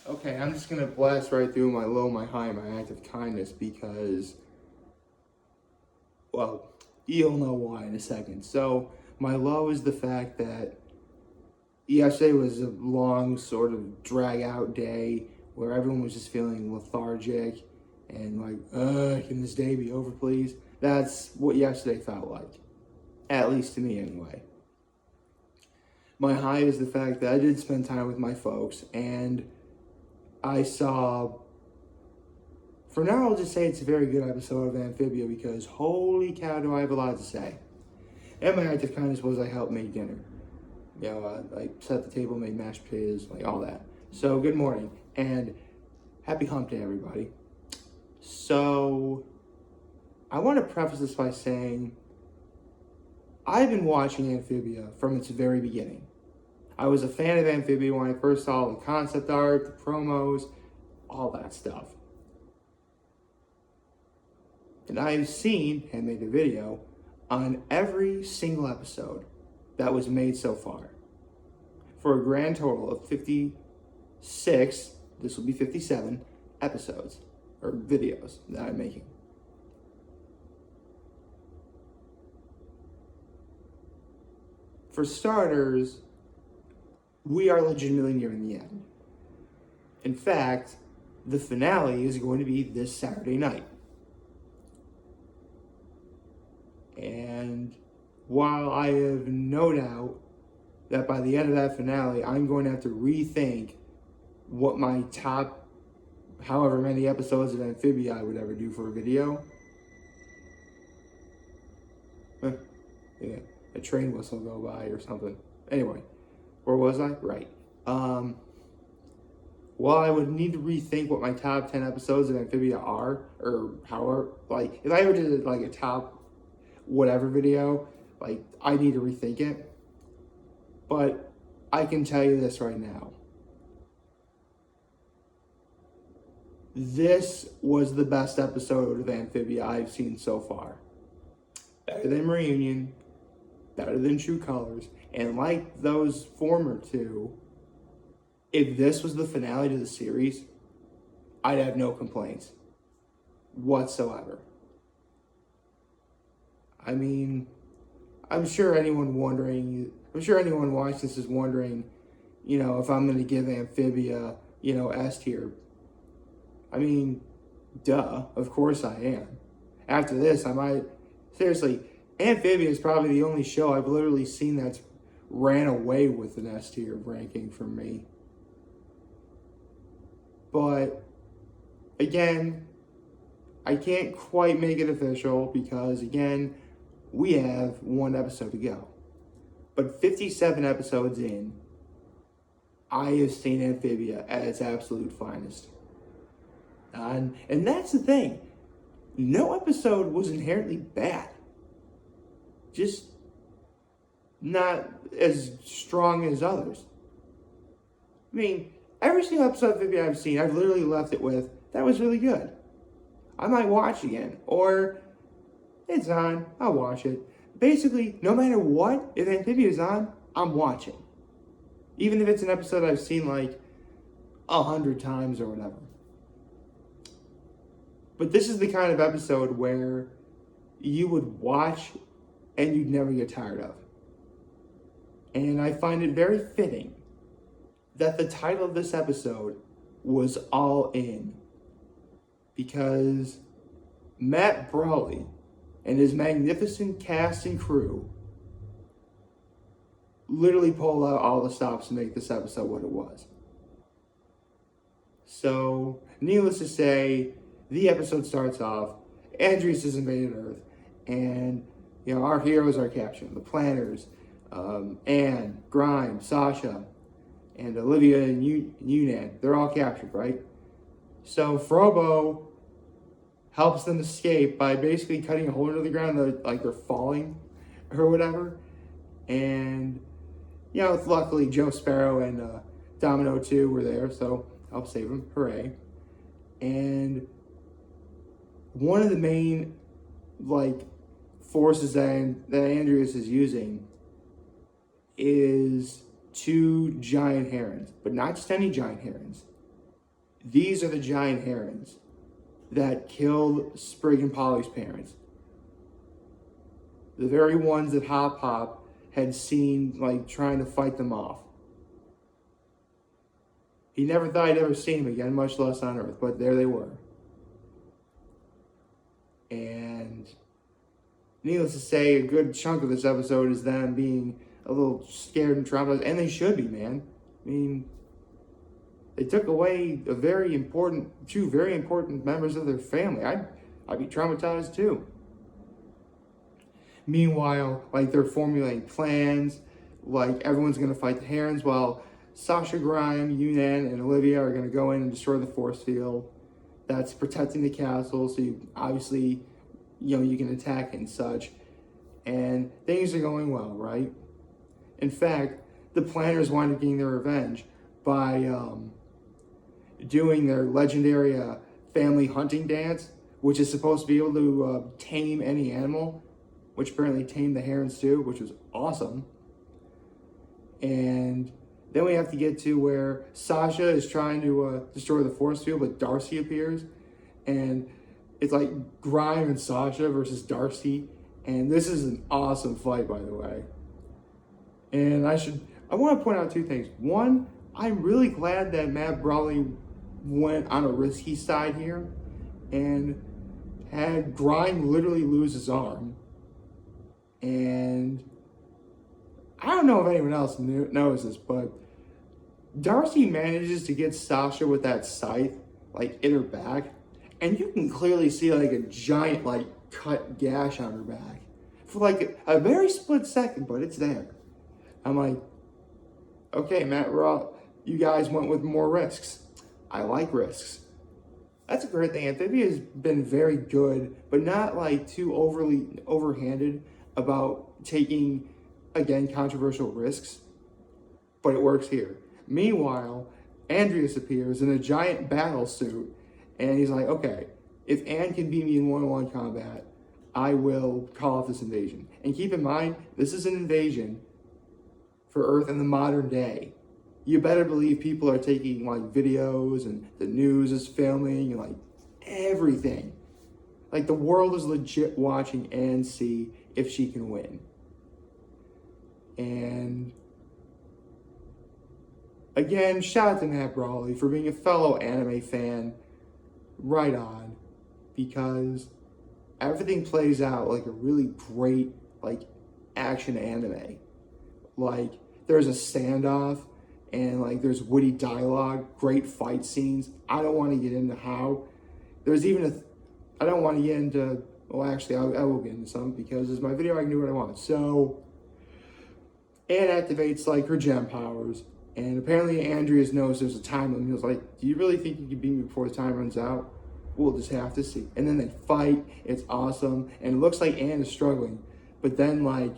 Okay, I'm just gonna blast right through my low, my high, my act of kindness because, well, you'll know why in a second. So, my low is the fact that yesterday was a long, sort of drag out day where everyone was just feeling lethargic and like, can this day be over, please? That's what yesterday felt like, at least to me anyway. My high is the fact that I did spend time with my folks and I saw, for now I'll just say it's a very good episode of Amphibia because holy cow do I have a lot to say. And my act of kindness was I helped make dinner. You know, I set the table, made mashed potatoes, like all that. So good morning and happy hump day, everybody. So I want to preface this by saying I've been watching Amphibia from its very beginning. I was a fan of Amphibia when I first saw the concept art, the promos, all that stuff. And I've seen and made a video on every single episode that was made so far. For a grand total of 56, this will be 57 episodes, or videos that I'm making. For starters, we are legitimately nearing the end. In fact, the finale is going to be this Saturday night. And while I have no doubt that by the end of that finale, I'm going to have to rethink what my top, however many episodes of Amphibia I would ever do for a video. Yeah, a train whistle go by or something. Anyway, where was I? Right. Well, I would need to rethink what my top 10 episodes of Amphibia are, or however, like, if I ever did like a top whatever video, like, I need to rethink it. But I can tell you this right now. This was the best episode of Amphibia I've seen so far. Better than Reunion, better than True Colors, and like those former two, if this was the finale to the series, I'd have no complaints whatsoever. I mean, I'm sure anyone watching this is wondering, if I'm going to give Amphibia, S tier. I mean, duh, of course I am. After this, I might, seriously, Amphibia is probably the only show I've literally seen that's ran away with an S tier ranking from me. But, again, I can't quite make it official because, again, we have one episode to go. But 57 episodes in, I have seen Amphibia at its absolute finest. And that's the thing. No episode was inherently bad. Just not as strong as others. I mean, every single episode of Amphibia I've seen, I've literally left it with, that was really good. I might watch again. Or, it's on, I'll watch it. Basically, no matter what, if Amphibia is on, I'm watching. Even if it's an episode I've seen like 100 times or whatever. But this is the kind of episode where you would watch and you'd never get tired of. And I find it very fitting that the title of this episode was All In. Because Matt Brawley and his magnificent cast and crew literally pulled out all the stops to make this episode what it was. So, needless to say, the episode starts off, Andreas has invaded Earth, and, our heroes are captured. The planners, Anne, Grimes, Sasha, and Olivia and Yunan, they're all captured, right? So, Frobo helps them escape by basically cutting a hole into the ground, like they're falling or whatever. And, luckily Joe Sparrow and Domino 2 were there, so help save them. Hooray. And one of the main, forces that Andreas is using is 2 giant herons. But not just any giant herons. These are the giant herons that killed Sprig and Polly's parents. The very ones that Hop Hop had seen, like, trying to fight them off. He never thought he'd ever see them again, much less on Earth, but there they were. And needless to say, a good chunk of this episode is them being a little scared and traumatized, and they should be, man. I mean, they took away two very important members of their family. I'd be traumatized too. Meanwhile, like, they're formulating plans, like everyone's gonna fight the herons while Sasha Grime, Yunnan, and Olivia are gonna go in and destroy the force field that's protecting the castle, so obviously, you can attack it and such. And things are going well, right? In fact, the planners wanted getting their revenge by doing their legendary family hunting dance, which is supposed to be able to tame any animal, which apparently tamed the herons too, which was awesome. And then we have to get to where Sasha is trying to destroy the force field, but Darcy appears, and it's like Grime and Sasha versus Darcy, and this is an awesome fight, by the way. And I want to point out two things. One, I'm really glad that Matt Brawley went on a risky side here and had Grime literally lose his arm. And I don't know if anyone else knows this, but Darcy manages to get Sasha with that scythe, like, in her back, and you can clearly see, like, a giant, like, cut gash on her back for, like, a very split second, but it's there. I'm like, okay, Matt Raw, you guys went with more risks. I like risks. That's a great thing. Amphibia has been very good, but not, like, too overhanded about taking, again, controversial risks, but it works here. Meanwhile, Andreas appears in a giant battle suit, and he's like, okay, if Anne can beat me in one-on-one combat, I will call off this invasion. And keep in mind, this is an invasion for Earth in the modern day. You better believe people are taking, like, videos, and the news is filming, and, like, everything. Like, the world is legit watching Anne see if she can win. And again, shout out to Matt Brawley for being a fellow anime fan. Right on. Because everything plays out like a really great, like, action anime. Like, there's a standoff, and, like, there's witty dialogue, great fight scenes. I don't want to get into how. There's even I don't want to get into, well, actually, I will get into some, because it's my video, I can do what I want. So, Anne activates, like, her gem powers, and apparently Andreas knows there's a time limit. He was like, do you really think you can beat me before the time runs out? We'll just have to see. And then they fight, it's awesome, and it looks like Anne is struggling. But then, like,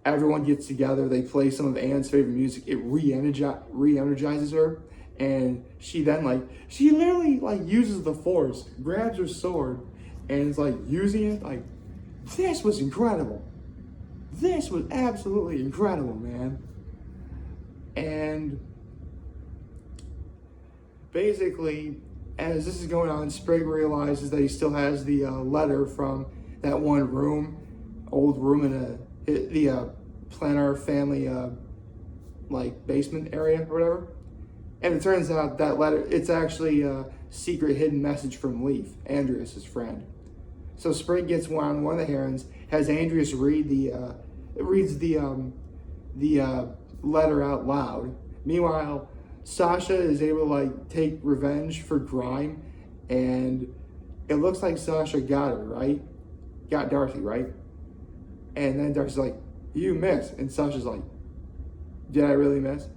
everyone gets together, they play some of Anne's favorite music, it re-energizes her, and she then, like, she literally, like, uses the force, grabs her sword, and is, like, using it. Like, this was incredible. This was absolutely incredible, man. And basically, as this is going on, Sprig realizes that he still has the letter from that one room, old room in the Planar family, like, basement area or whatever. And it turns out that letter, it's actually a secret hidden message from Leaf, Andreas' friend. So Sprig gets on one of the herons, has Andreas reads the letter out loud. Meanwhile, Sasha is able to, like, take revenge for Grime, and it looks like Sasha got her, right? Got Darcy, right? And then Darcy's like, you missed. And Sasha's like, did I really miss?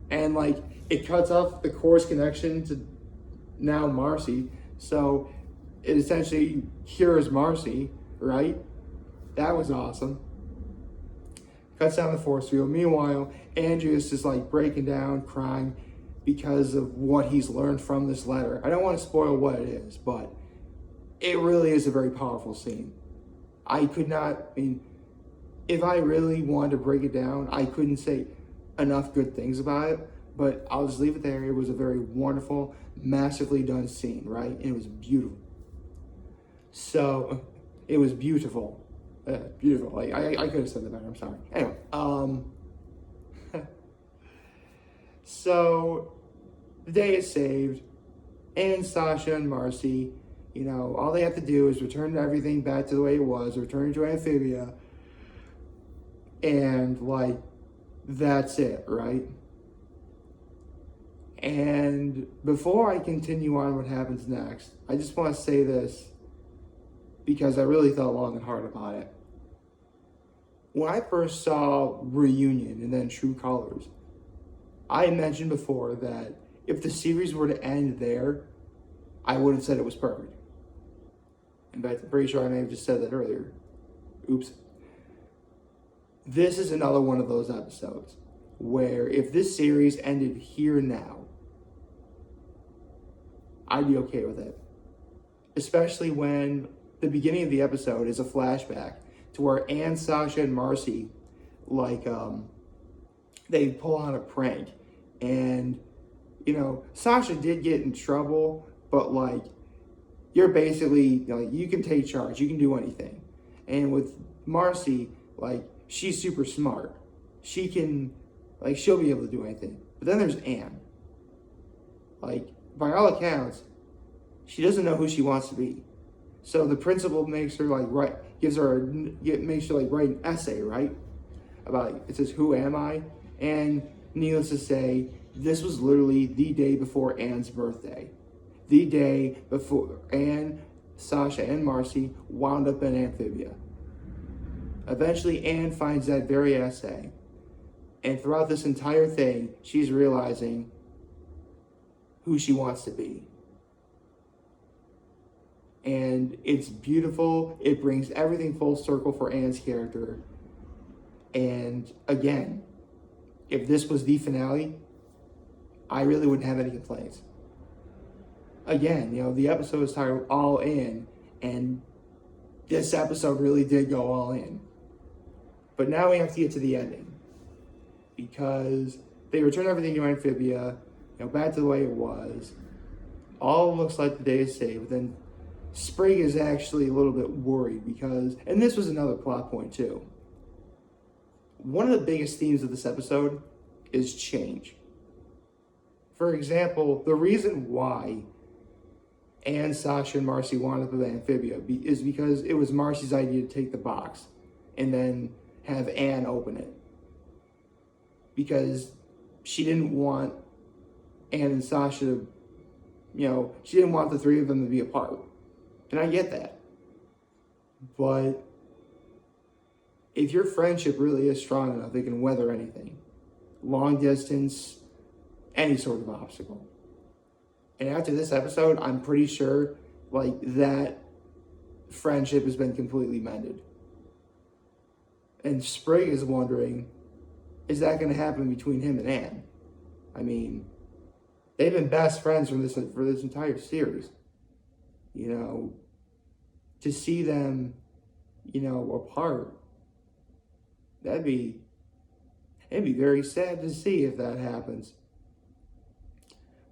And, like, it cuts off the course connection to now Marcy. So it essentially cures Marcy, right? That was awesome. Cuts down the force field. Meanwhile, Andreas is, like, breaking down, crying because of what he's learned from this letter. I don't want to spoil what it is, but it really is a very powerful scene. If I really wanted to break it down, I couldn't say enough good things about it, But I'll just leave it there. It was a very wonderful, massively done scene, right? And it was beautiful. So, it was beautiful. Beautiful. Like, I could have said that better. I'm sorry. Anyway, so the day is saved, and Sasha and Marcy, all they have to do is return everything back to the way it was, return to Amphibia, and, like, that's it, right? And before I continue on what happens next, I just want to say this because I really thought long and hard about it. When I first saw Reunion and then True Colors, I mentioned before that if the series were to end there, I would have said it was perfect. In fact, I'm pretty sure I may have just said that earlier. Oops. This is another one of those episodes where if this series ended here now, I'd be okay with it. Especially when the beginning of the episode is a flashback to where Anne, Sasha, and Marcy, they pull on a prank. And, Sasha did get in trouble, but, you're basically, you can take charge. You can do anything. And with Marcy, she's super smart. She can, she'll be able to do anything. But then there's Anne. By all accounts, she doesn't know who she wants to be. So the principal makes her, makes her, write an essay, right? About, it says, who am I? And needless to say, this was literally the day before Anne's birthday. The day before Anne, Sasha, and Marcy wound up in Amphibia. Eventually, Anne finds that very essay. And throughout this entire thing, she's realizing who she wants to be. And it's beautiful. It brings everything full circle for Anne's character. And again, if this was the finale, I really wouldn't have any complaints. Again, the episode is titled All In, and this episode really did go all in. But now we have to get to the ending, because they return everything to Amphibia, back to the way it was. All looks like the day is saved. But then Sprig is actually a little bit worried because, and this was another plot point too. One of the biggest themes of this episode is change. For example, the reason why Anne, Sasha, and Marcy wound up with Amphibia is because it was Marcy's idea to take the box and then have Anne open it. Because she didn't want Anne and Sasha to, she didn't want the three of them to be apart. And I get that. But if your friendship really is strong enough, it can weather anything. Long distance, any sort of obstacle. And after this episode, I'm pretty sure, that friendship has been completely mended. And Sprig is wondering, is that going to happen between him and Anne? I mean, they've been best friends for this entire series. To see them, apart, it'd be very sad to see if that happens.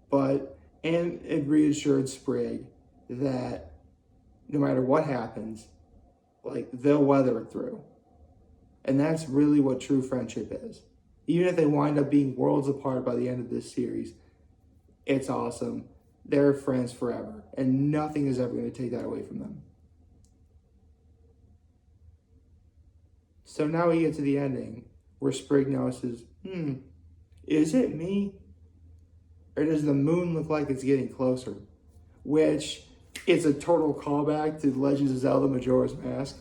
But Anne had reassured Sprig that no matter what happens, they'll weather it through. And that's really what true friendship is. Even if they wind up being worlds apart by the end of this series, it's awesome. They're friends forever, and nothing is ever going to take that away from them. So now we get to the ending, where Sprig notices, is it me? Or does the moon look like it's getting closer? Which is a total callback to Legends of Zelda Majora's Mask.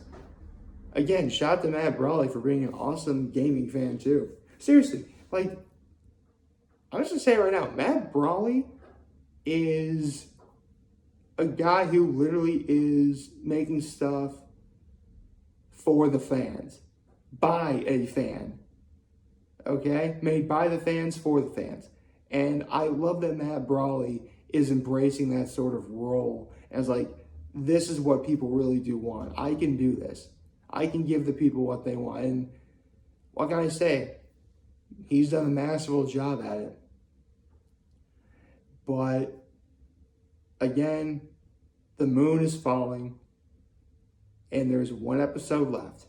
Again, shout out to Matt Brawley for being an awesome gaming fan too. Seriously, I'm just gonna say it right now, Matt Brawley is a guy who literally is making stuff for the fans, by a fan, okay? Made by the fans, for the fans. And I love that Matt Brawley is embracing that sort of role as this is what people really do want. I can do this. I can give the people what they want. And what can I say? He's done a masterful job at it. But again, the moon is falling and there's one episode left.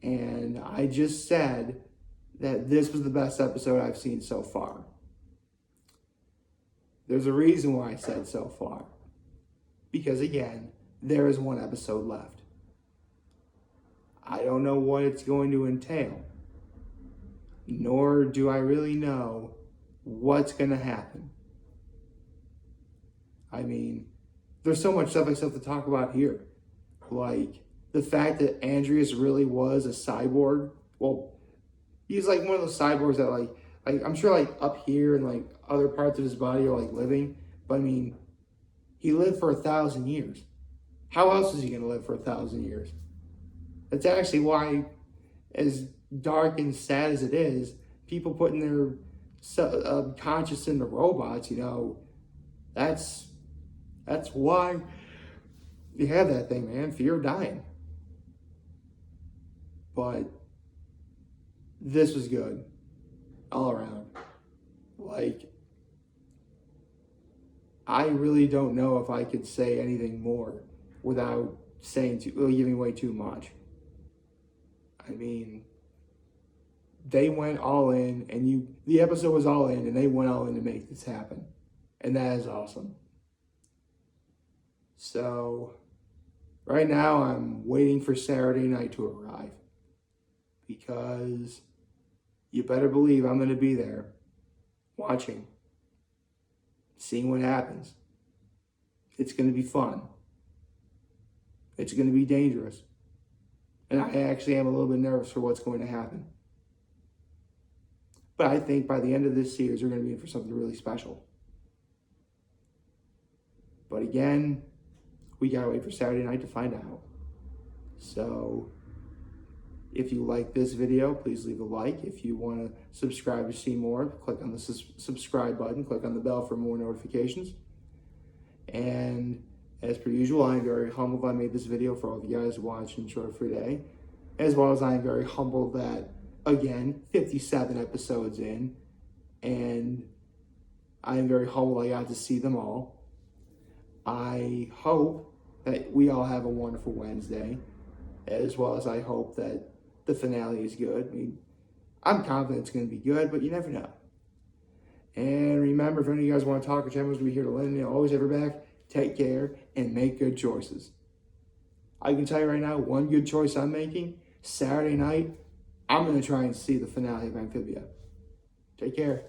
And I just said that this was the best episode I've seen so far. There's a reason why I said so far. Because again, there is one episode left. I don't know what it's going to entail. Nor do I really know what's going to happen. I mean, there's so much stuff I still have to talk about here. Like, the fact that Andreas really was a cyborg. Well, he's like one of those cyborgs that like I'm sure like up here and like other parts of his body are like living. But I mean, he lived for 1,000 years. How else is he going to live for 1,000 years? That's actually why, as dark and sad as it is, people putting their conscious into robots, you know, that's why you have that thing, man. Fear of dying. But this was good all around. Like, I really don't know if I could say anything more without giving away too much. I mean, they went all in, and the episode was all in, and they went all in to make this happen. And that is awesome. So, right now I'm waiting for Saturday night to arrive. Because you better believe I'm going to be there, watching, seeing what happens. It's going to be fun. It's going to be dangerous. And I actually am a little bit nervous for what's going to happen. But I think by the end of this series, we're going to be in for something really special. But again, we got to wait for Saturday night to find out. So, if you like this video, please leave a like. If you want to subscribe to see more, click on the subscribe button. Click on the bell for more notifications. And as per usual, I am very humbled I made this video for all of you guys to watch and enjoy for today. As well as I am very humbled that, again, 57 episodes in. And I am very humbled I got to see them all. I hope that we all have a wonderful Wednesday. As well as I hope that the finale is good. I mean, I'm confident it's going to be good, but you never know. And remember, if any of you guys want to talk or chat, we'll be here to lend you. Always have your back. Take care and make good choices. I can tell you right now, one good choice I'm making, Saturday night, I'm going to try and see the finale of Amphibia. Take care.